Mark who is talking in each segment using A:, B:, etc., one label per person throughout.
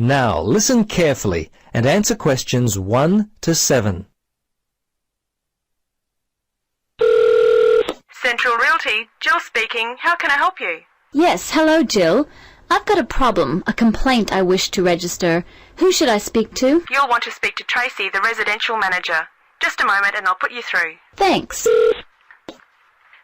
A: Now listen carefully and answer questions 1 to 7.
B: Central Realty, Jill speaking. How can I help you?
C: Yes, hello, Jill. I've got a problem, a complaint I wish to register. Who should I speak to?
B: You'll want to speak to Tracy, the residential manager. Just a moment and I'll put you through.
C: Thanks.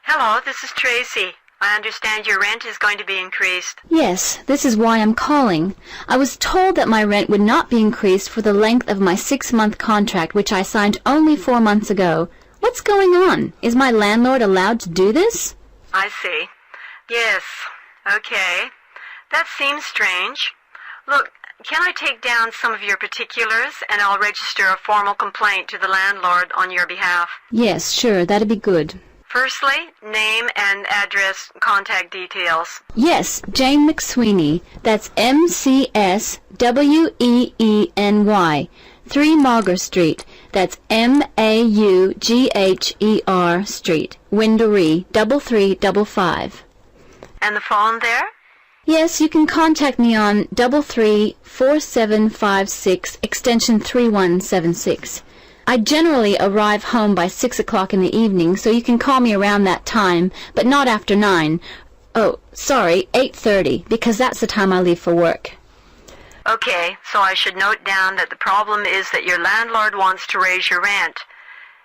B: Hello, this is Tracy. I understand your rent is going to be increased.
C: Yes, this is why I'm calling. I was told that my rent would not be increased for the length of my 6-month contract, which I signed only 4 months ago. What's going on? Is my landlord allowed to do this?
B: I see. Yes. Okay. That seems strange. Look, can I take down some of your particulars and I'll register a formal complaint to the landlord on your behalf?
C: Yes, sure, that'd be good.
B: Firstly, name and address, contact details.
C: Yes, Jane McSweeney. That's McSweeny. 3 Mauger Street. That's Maugher Street. Winderee, 3355.
B: And the phone there?
C: Yes, you can contact me on 334756 extension 3176. I generally arrive home by 6 o'clock in the evening, so you can call me around that time, but not after 9. Oh, sorry, 8:30, because that's the time I leave for work.
B: Okay, so I should note down that the problem is that your landlord wants to raise your rent.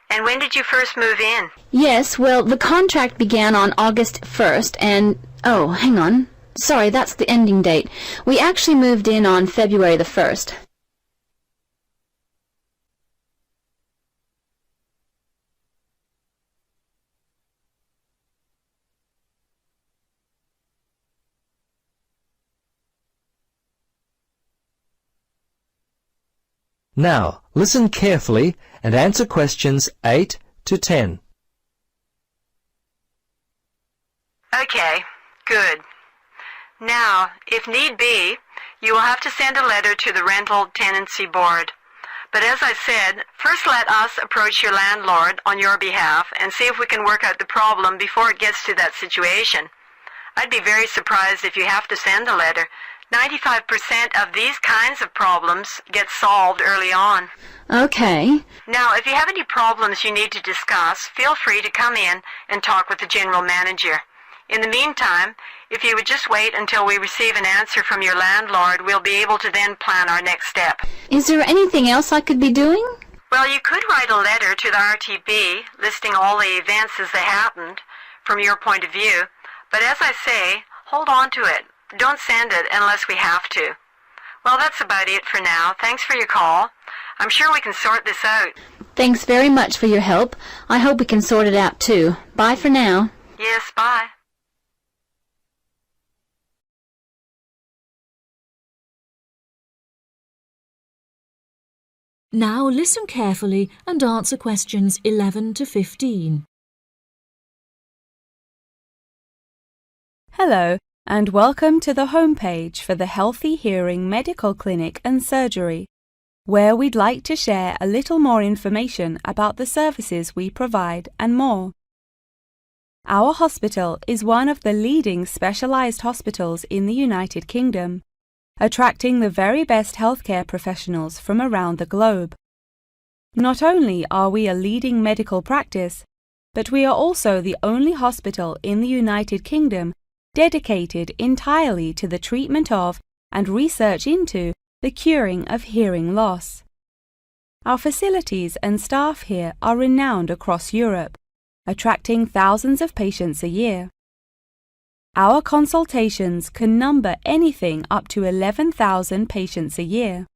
B: And when did you first move in?
C: Yes, well, the contract began on August 1st, and... oh, hang on. Sorry, that's the ending date. We actually moved in on February the 1st.
A: Now listen carefully and answer questions 8 to 10.
B: Okay, good. Now, if need be, you will have to send a letter to the Rental Tenancy Board. But as I said, first let us approach your landlord on your behalf and see if we can work out the problem before it gets to that situation. I'd be very surprised if you have to send a letter. 95% of these kinds of problems get solved early on.
C: Okay.
B: Now, if you have any problems you need to discuss, feel free to come in and talk with the general manager. In the meantime, if you would just wait until we receive an answer from your landlord, we'll be able to then plan our next step.
C: Is there anything else I could be doing?
B: Well, you could write a letter to the RTB listing all the events as they happened from your point of view. But as I say, hold on to it. Don't send it unless we have to. Well, that's about it for now. Thanks for your call. I'm sure we can sort this out.
C: Thanks very much for your help. I hope we can sort it out too. Bye for now.
B: Yes, bye.
D: Now listen carefully and answer questions 11 to 15.
E: Hello, and welcome to the homepage for the Healthy Hearing Medical Clinic and Surgery, where we'd like to share a little more information about the services we provide and more. Our hospital is one of the leading specialized hospitals in the United Kingdom, attracting the very best healthcare professionals from around the globe. Not only are we a leading medical practice, but we are also the only hospital in the United Kingdom dedicated entirely to the treatment of and research into the curing of hearing loss. Our facilities and staff here are renowned across Europe, attracting thousands of patients a year. Our consultations can number anything up to 11,000 patients a year.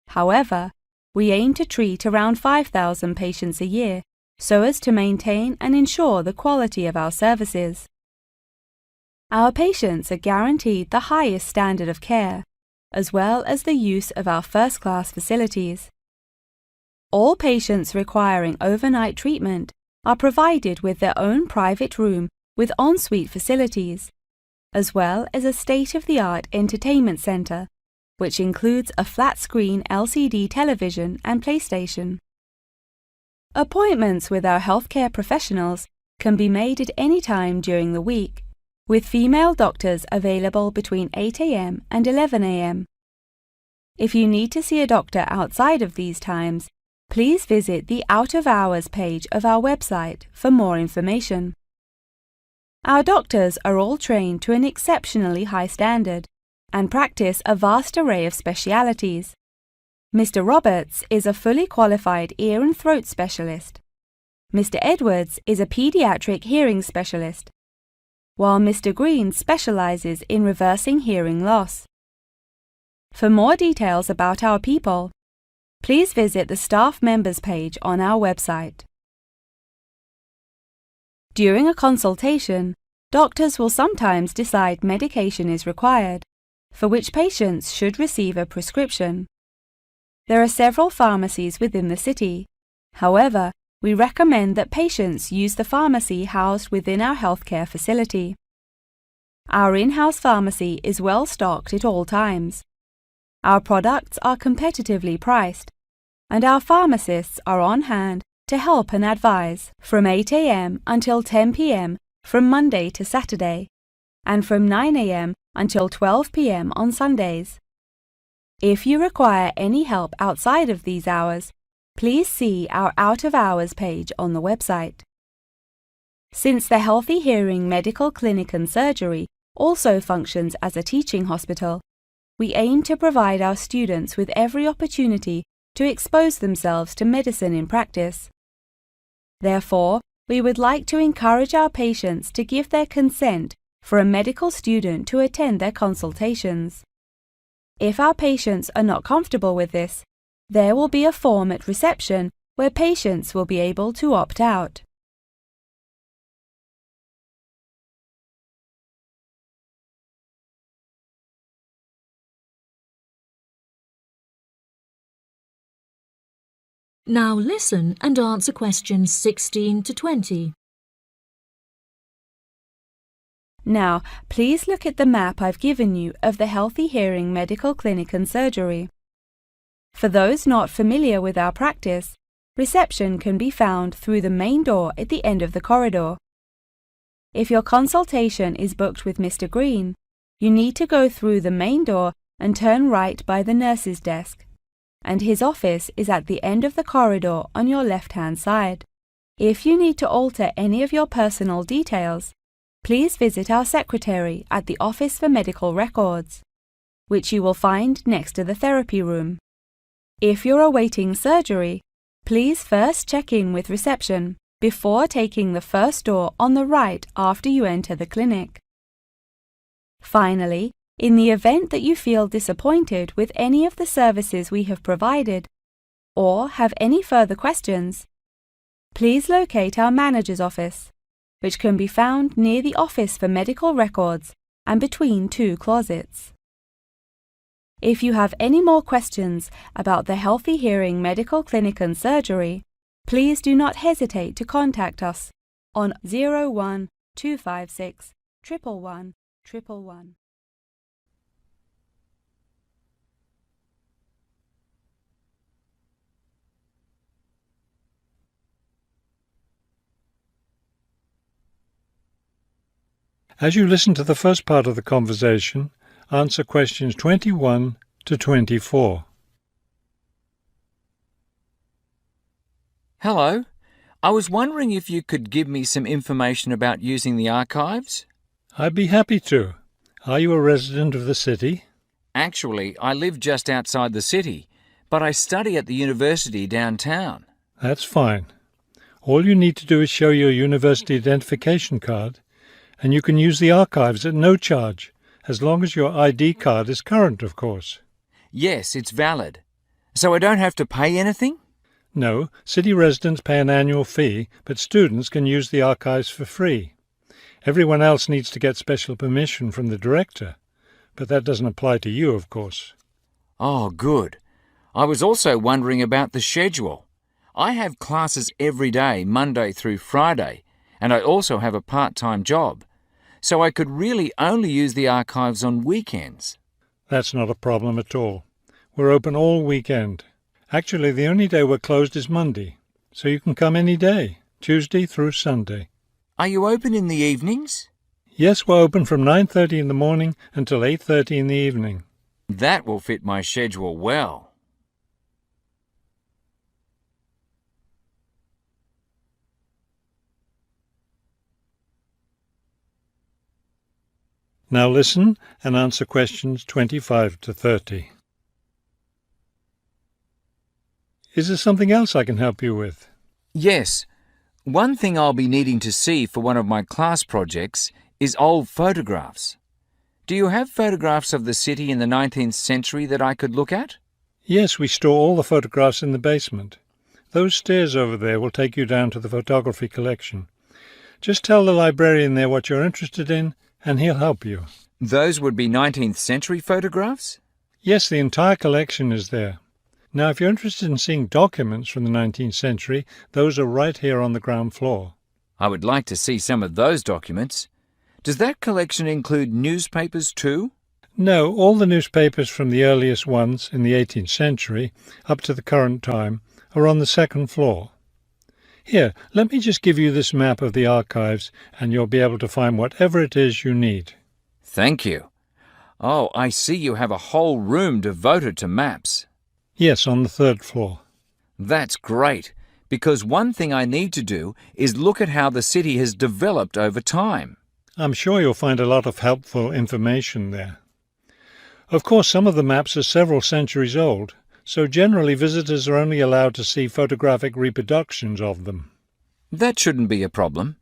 E: However, we aim to treat around 5,000 patients a year so as to maintain and ensure the quality of our services. Our patients are guaranteed the highest standard of care, as well as the use of our first-class facilities. All patients requiring overnight treatment are provided with their own private room with ensuite facilities, as well as a state-of-the-art entertainment center, which includes a flat-screen LCD television and PlayStation. Appointments with our healthcare professionals can be made at any time during the week, with female doctors available between 8 a.m. and 11 a.m. If you need to see a doctor outside of these times, please visit the Out of Hours page of our website for more information. Our doctors are all trained to an exceptionally high standard and practice a vast array of specialities. Mr. Roberts is a fully qualified ear and throat specialist. Mr. Edwards is a pediatric hearing specialist, while Mr. Green specializes in reversing hearing loss. For more details about our people, please visit the staff members page on our website. During a consultation, doctors will sometimes decide medication is required, for which patients should receive a prescription. There are several pharmacies within the city. However, we recommend that patients use the pharmacy housed within our healthcare facility. Our in-house pharmacy is well stocked at all times. Our products are competitively priced, and our pharmacists are on hand to help and advise from 8 a.m. until 10 p.m. from Monday to Saturday, and from 9 a.m. until 12 p.m. on Sundays. If you require any help outside of these hours, please see our Out of Hours page on the website. Since the Healthy Hearing Medical Clinic and Surgery also functions as a teaching hospital, we aim to provide our students with every opportunity to expose themselves to medicine in practice. Therefore, we would like to encourage our patients to give their consent for a medical student to attend their consultations. If our patients are not comfortable with this, there will be a form at reception where patients will be able to opt out.
D: Now listen and answer questions 16 to 20.
E: Now, please look at the map I've given you of the Healthy Hearing Medical Clinic and Surgery. For those not familiar with our practice, reception can be found through the main door at the end of the corridor. If your consultation is booked with Mr. Green, you need to go through the main door and turn right by the nurse's desk, and his office is at the end of the corridor on your left-hand side. If you need to alter any of your personal details, please visit our secretary at the Office for Medical Records, which you will find next to the therapy room. If you're awaiting surgery, please first check in with reception before taking the first door on the right after you enter the clinic. Finally, in the event that you feel disappointed with any of the services we have provided, or have any further questions, please locate our manager's office, which can be found near the Office for Medical Records and between two closets. If you have any more questions about the Healthy Hearing Medical Clinic and Surgery, please do not hesitate to contact us on 01 256 111 111.
F: As you listen to the first part of the conversation, answer questions 21 to 24.
G: Hello. I was wondering if you could give me some information about using the archives?
F: I'd be happy to. Are you a resident of the city?
G: Actually, I live just outside the city, but I study at the university downtown.
F: That's fine. All you need to do is show your university identification card, and you can use the archives at no charge, as long as your ID card is current, of course.
G: Yes, it's valid. So I don't have to pay anything?
F: No, city residents pay an annual fee, but students can use the archives for free. Everyone else needs to get special permission from the director, but that doesn't apply to you, of course.
G: Oh, good. I was also wondering about the schedule. I have classes every day, Monday through Friday, and I also have a part-time job, so I could really only use the archives on weekends.
F: That's not a problem at all. We're open all weekend. Actually, the only day we're closed is Monday, so you can come any day, Tuesday through Sunday.
G: Are you open in the evenings?
F: Yes, we're open from 9:30 in the morning until 8:30 in the evening.
G: That will fit my schedule well.
F: Now listen and answer questions 25 to 30. Is there something else I can help you with?
G: Yes. One thing I'll be needing to see for one of my class projects is old photographs. Do you have photographs of the city in the 19th century that I could look at?
F: Yes, we store all the photographs in the basement. Those stairs over there will take you down to the photography collection. Just tell the librarian there what you're interested in, and he'll help you.
G: Those would be 19th century photographs?
F: Yes, the entire collection is there. Now, if you're interested in seeing documents from the 19th century, those are right here on the ground floor.
G: I would like to see some of those documents. Does that collection include newspapers too?
F: No, all the newspapers from the earliest ones in the 18th century up to the current time are on the second floor. Here, let me just give you this map of the archives and you'll be able to find whatever it is you need.
G: Thank you. Oh, I see you have a whole room devoted to maps.
F: Yes, on the third floor.
G: That's great, because one thing I need to do is look at how the city has developed over time.
F: I'm sure you'll find a lot of helpful information there. Of course, some of the maps are several centuries old, so generally visitors are only allowed to see photographic reproductions of them.
G: That shouldn't be a problem.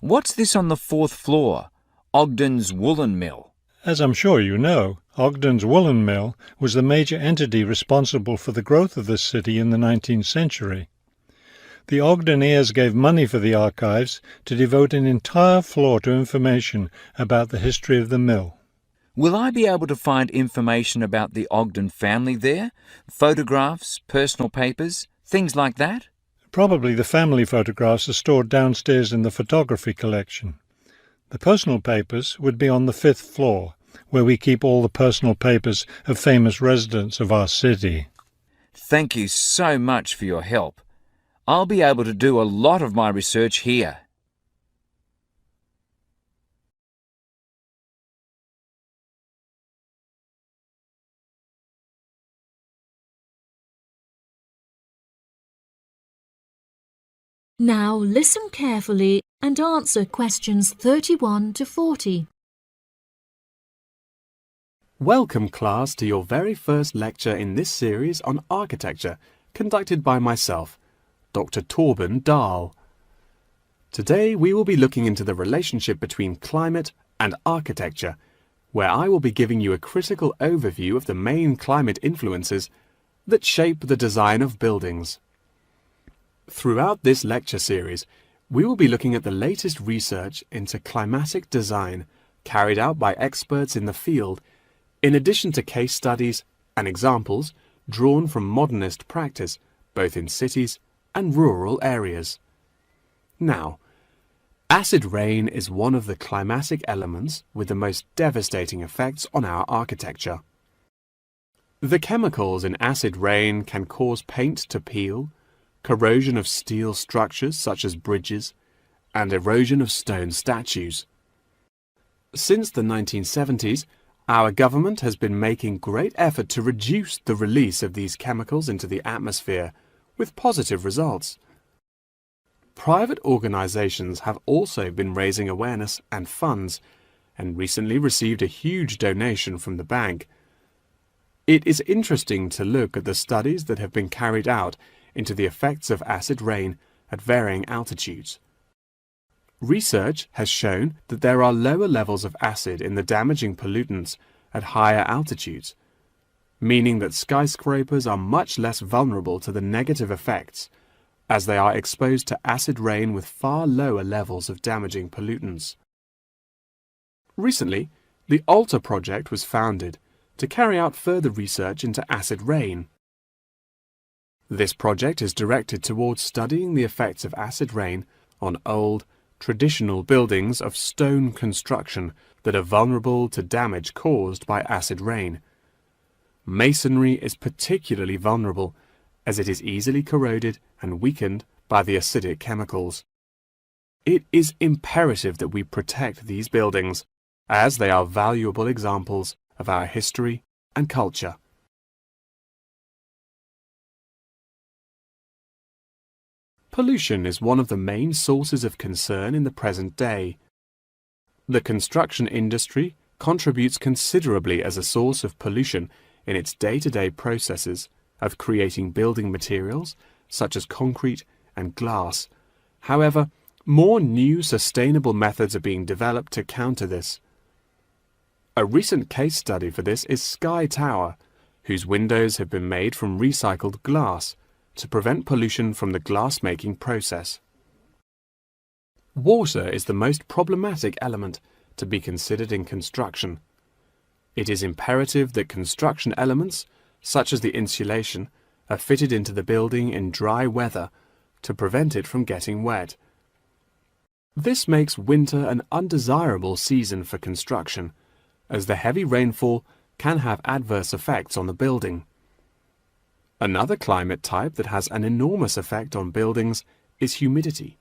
G: What's this on the fourth floor? Ogden's Woolen Mill.
F: As I'm sure you know, Ogden's Woolen Mill was the major entity responsible for the growth of this city in the 19th century. The Ogden heirs gave money for the archives to devote an entire floor to information about the history of the mill.
G: Will I be able to find information about the Ogden family there? Photographs, personal papers, things like that?
F: Probably the family photographs are stored downstairs in the photography collection. The personal papers would be on the fifth floor, where we keep all the personal papers of famous residents of our city.
G: Thank you so much for your help. I'll be able to do a lot of my research here.
D: Now listen carefully and answer questions 31 to 40.
H: Welcome, class, to your very first lecture in this series on architecture, conducted by myself, Dr. Torben Dahl. Today we will be looking into the relationship between climate and architecture, where I will be giving you a critical overview of the main climate influences that shape the design of buildings. Throughout this lecture series, we will be looking at the latest research into climatic design carried out by experts in the field, in addition to case studies and examples drawn from modernist practice, both in cities and rural areas. Now, acid rain is one of the climatic elements with the most devastating effects on our architecture. The chemicals in acid rain can cause paint to peel, corrosion of steel structures such as bridges, and erosion of stone statues. Since the 1970s, our government has been making great effort to reduce the release of these chemicals into the atmosphere, with positive results. Private organizations have also been raising awareness and funds, and recently received a huge donation from the bank. It is interesting to look at the studies that have been carried out into the effects of acid rain at varying altitudes. Research has shown that there are lower levels of acid in the damaging pollutants at higher altitudes, meaning that skyscrapers are much less vulnerable to the negative effects, as they are exposed to acid rain with far lower levels of damaging pollutants. Recently, the ALTA project was founded to carry out further research into acid rain. This project is directed towards studying the effects of acid rain on old, traditional buildings of stone construction that are vulnerable to damage caused by acid rain. Masonry is particularly vulnerable as it is easily corroded and weakened by the acidic chemicals. It is imperative that we protect these buildings, as they are valuable examples of our history and culture. Pollution is one of the main sources of concern in the present day. The construction industry contributes considerably as a source of pollution in its day-to-day processes of creating building materials such as concrete and glass. However, more new sustainable methods are being developed to counter this. A recent case study for this is Sky Tower, whose windows have been made from recycled glass to prevent pollution from the glass-making process. Water is the most problematic element to be considered in construction. It is imperative that construction elements, such as the insulation, are fitted into the building in dry weather to prevent it from getting wet. This makes winter an undesirable season for construction, as the heavy rainfall can have adverse effects on the building. Another climate type that has an enormous effect on buildings is humidity.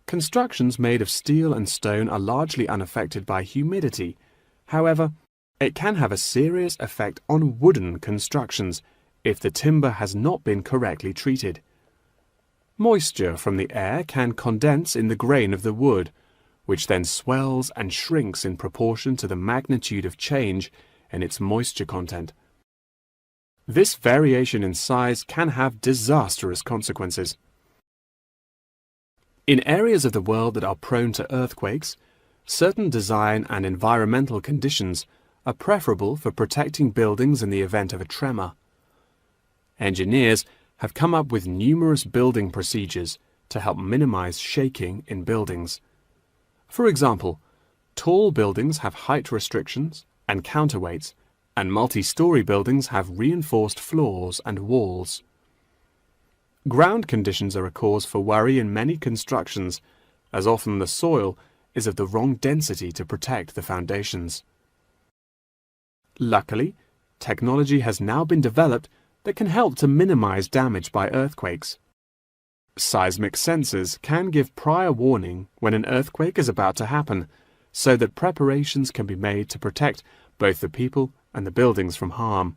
H: Constructions made of steel and stone are largely unaffected by humidity. However, it can have a serious effect on wooden constructions if the timber has not been correctly treated. Moisture from the air can condense in the grain of the wood, which then swells and shrinks in proportion to the magnitude of change in its moisture content. This variation in size can have disastrous consequences. In areas of the world that are prone to earthquakes, certain design and environmental conditions are preferable for protecting buildings in the event of a tremor. Engineers have come up with numerous building procedures to help minimize shaking in buildings. For example, tall buildings have height restrictions and counterweights, and multi-story buildings have reinforced floors and walls. Ground conditions are a cause for worry in many constructions, as often the soil is of the wrong density to protect the foundations. Luckily, technology has now been developed that can help to minimize damage by earthquakes. Seismic sensors can give prior warning when an earthquake is about to happen, so that preparations can be made to protect both the people and the buildings from harm.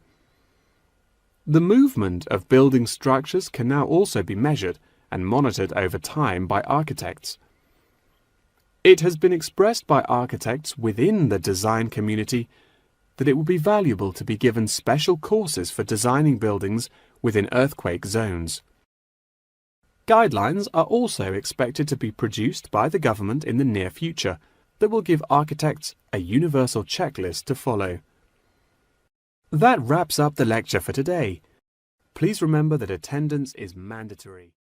H: The movement of building structures can now also be measured and monitored over time by architects. It has been expressed by architects within the design community that it would be valuable to be given special courses for designing buildings within earthquake zones. Guidelines are also expected to be produced by the government in the near future that will give architects a universal checklist to follow. That wraps up the lecture for today. Please remember that attendance is mandatory.